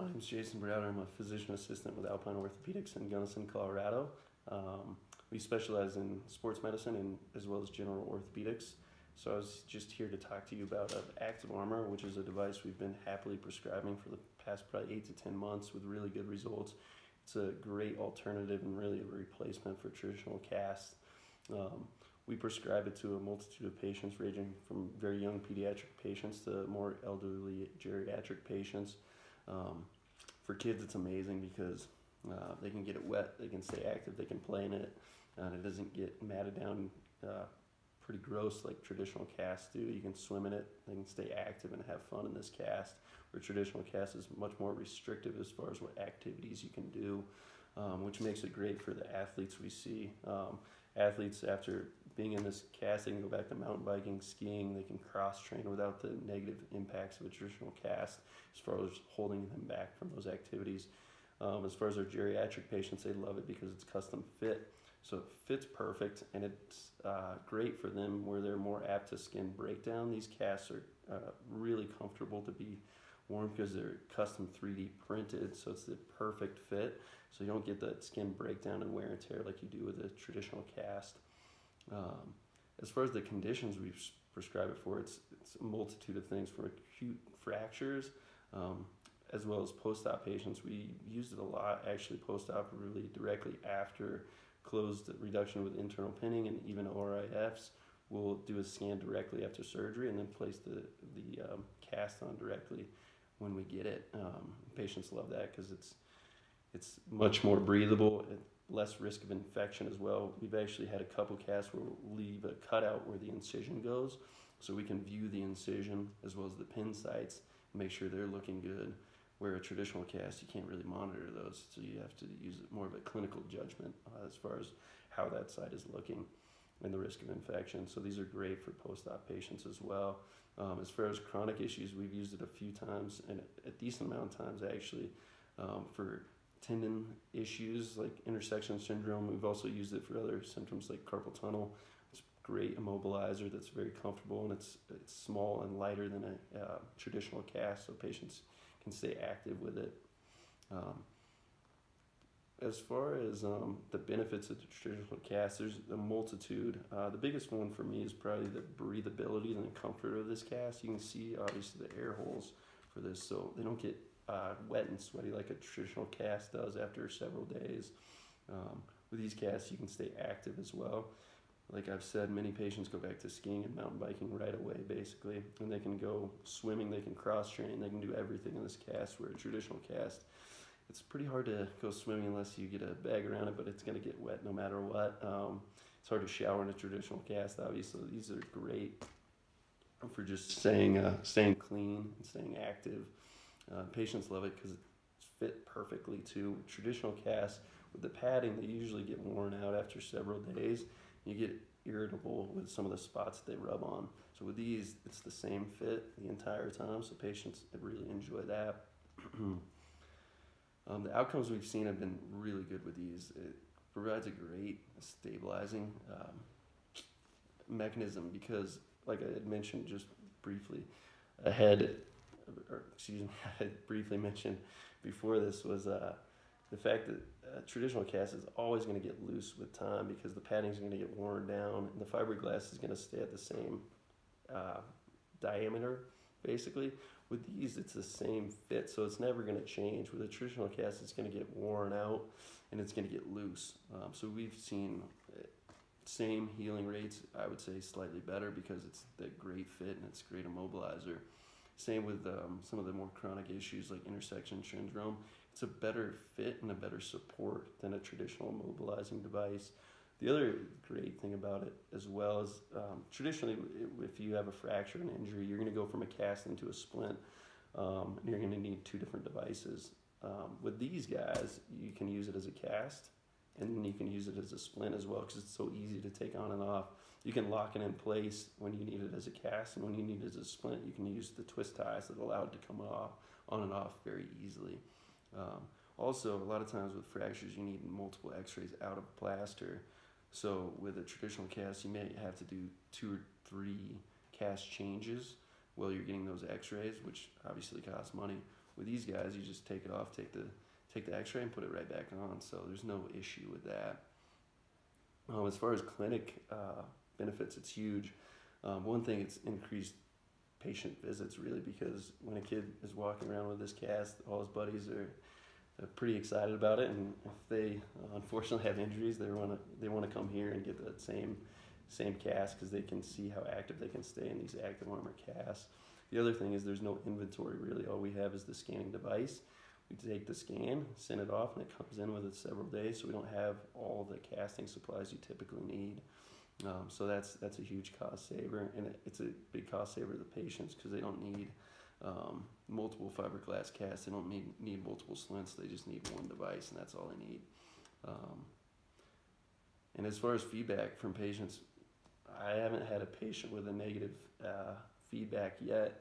My name is Jason Browder. I'm a physician assistant with Alpine Orthopedics in Gunnison, Colorado. We specialize in sports medicine and as well as general orthopedics. So I was just here to talk to you about ActiveArmor, which is a device we've been happily prescribing for the past probably 8 to 10 months with really good results. It's a great alternative and really a replacement for traditional casts. We prescribe it to a multitude of patients ranging from very young pediatric patients to more elderly geriatric patients. For kids, it's amazing because they can get it wet, they can stay active, they can play in it, and it doesn't get matted down pretty gross like traditional casts do. You can swim in it, they can stay active and have fun in this cast, where traditional cast is much more restrictive as far as what activities you can do, which makes it great for the athletes we see. Athletes, after being in this cast, they can go back to mountain biking, skiing, they can cross-train without the negative impacts of a traditional cast as far as holding them back from those activities. As far as our geriatric patients, they love it because it's custom fit. So it fits perfect, and it's great for them where they're more apt to skin breakdown. These casts are really comfortable to be worn because they're custom 3D printed, so it's the perfect fit. So you don't get that skin breakdown and wear and tear like you do with a traditional cast. As far as the conditions we prescribe it for, it's a multitude of things, from acute fractures as well as post-op patients. We used it a lot actually post-operatively directly after closed reduction with internal pinning and even ORIFs. We'll do a scan directly after surgery and then place the cast on directly when we get it. Patients love that because it's much more breathable, less risk of infection as well. We've actually had a couple casts where we'll leave a cutout where the incision goes, so we can view the incision as well as the pin sites and make sure they're looking good. Where a traditional cast, you can't really monitor those, so you have to use more of a clinical judgment as far as how that side is looking and the risk of infection. So these are great for post-op patients as well. As far as chronic issues, we've used it a few times, and a decent amount of times actually, for tendon issues like intersection syndrome. We've also used it for other symptoms like carpal tunnel. It's a great immobilizer that's very comfortable, and it's small and lighter than a traditional cast, so patients can stay active with it. As far as the benefits of the traditional cast, there's a multitude. The biggest one for me is probably the breathability and the comfort of this cast. You can see obviously the air holes for this, so they don't get wet and sweaty like a traditional cast does after several days. With these casts, you can stay active as well. Like I've said, many patients go back to skiing and mountain biking right away, basically, and they can go swimming, they can cross-train, they can do everything in this cast, where a traditional cast, it's pretty hard to go swimming unless you get a bag around it, but it's going to get wet no matter what. It's hard to shower in a traditional cast, obviously. These are great for just staying clean and staying active. Patients love it because it's fit perfectly too. Traditional casts, with the padding, they usually get worn out after several days. You get irritable with some of the spots that they rub on. So with these, it's the same fit the entire time, so patients really enjoy that. The outcomes we've seen have been really good with these. It provides a great stabilizing mechanism because, like I had mentioned just briefly, I had briefly mentioned before this, was the fact that traditional cast is always going to get loose with time because the padding is going to get worn down and the fiberglass is going to stay at the same diameter, basically. With these, it's the same fit, so it's never going to change. With a traditional cast, it's going to get worn out and it's going to get loose. So we've seen same healing rates, I would say slightly better because it's the great fit and it's great immobilizer. Same with some of the more chronic issues like intersection syndrome. It's a better fit and a better support than a traditional immobilizing device. The other great thing about it as well is traditionally, if you have a fracture and injury, you're going to go from a cast into a splint, and you're going to need two different devices. With these guys, you can use it as a cast, and then you can use it as a splint as well because it's so easy to take on and off. You can lock it in place when you need it as a cast, and when you need it as a splint, you can use the twist ties that allow it to come on and off very easily. Also, a lot of times with fractures, you need multiple x-rays out of plaster. So with a traditional cast, you may have to do 2 or 3 cast changes while you're getting those x-rays, which obviously costs money. with these guys, you just take it off, take the X-ray, and put it right back on. So there's no issue with that. As far as clinic benefits, it's huge. One thing, it's increased patient visits, really, because when a kid is walking around with this cast, all his buddies are pretty excited about it, and if they unfortunately have injuries, they want to come here and get that same cast, because they can see how active they can stay in these ActiveArmor casts. The other thing is there's no inventory, really. All we have is the scanning device. We take the scan, send it off, and it comes in with it several days, so we don't have all the casting supplies you typically need. So that's a huge cost saver, and it's a big cost saver to the patients, because they don't need multiple fiberglass casts. They don't need multiple slits. They just need one device, and that's all they need. And as far as feedback from patients, I haven't had a patient with a negative feedback yet.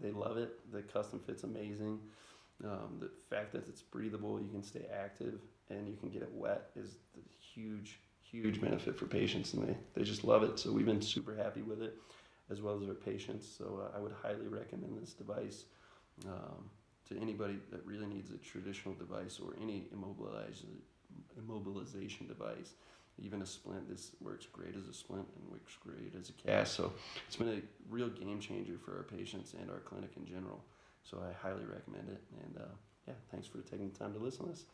They love it. The custom fit's amazing. The fact that it's breathable, you can stay active, and you can get it wet is the huge benefit for patients, and they just love it. So we've been super happy with it, as well as our patients. So I would highly recommend this device to anybody that really needs a traditional device or any immobilization device. Even a splint, this works great as a splint and works great as a cast. So it's been a real game changer for our patients and our clinic in general. So I highly recommend it. And yeah, thanks for taking the time to listen to this.